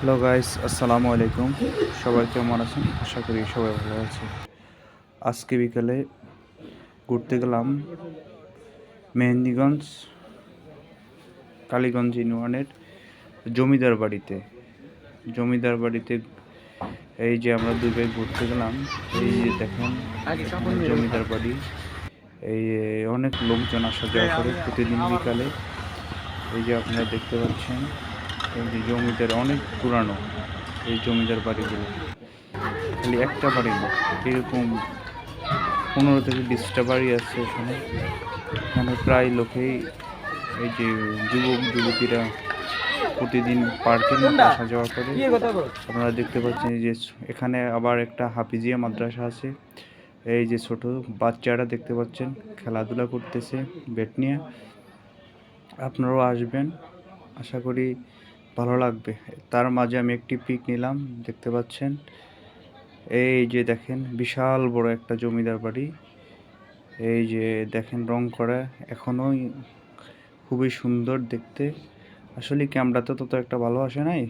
Hello guys, আসসালামু আলাইকুম। সবাই কেমন আছেন? আশা করি সবাই ভালো আছে। আজকে বিকালে ঘুরতে গেলাম মেহেন্দিগঞ্জ কালীগঞ্জ ইউনিয়নের জমিদার বাড়িতে। জমিদার বাড়িতে এই যে আমরা দুই ভাই ঘুরতে গেলাম। এই যে দেখেন এখানে জমিদার বাড়ি। এই অনেক লোকজন আসা যাওয়া করে প্রতিদিন বিকালে। এই যে আপনারা দেখতে পাচ্ছেন, এই যে জমিদার অনেক পুরানো এই জমিদার বাড়িগুলো। খালি একটা বাড়ি না, এরকম 15 থেকে 20টা বাড়ি আছে এখানে। এখানে প্রায় লোকেই এই যে যুবক যুবতীরা প্রতিদিন পার্কের মতো আসা যাওয়া করে। আপনারা দেখতে পাচ্ছেন এই যে এখানে আবার একটা হাফিজিয়া মাদ্রাসা আছে। এই যে ছোট বাচ্চারা দেখতে পাচ্ছেন খেলাধুলা করতেছে ব্যাট নিয়ে। আপনারাও আসবেন, আশা করি ভালো লাগবে। তার মাঝে আমি একটি পিক নিলাম, দেখতে পাচ্ছেন। এই যে দেখেন বিশাল বড় একটা জমিদার বাড়ি। এই যে দেখেন রং করা এখনো খুবই সুন্দর দেখতে। আসলে ক্যামেরাতে তত একটা ভালো আসে নাই,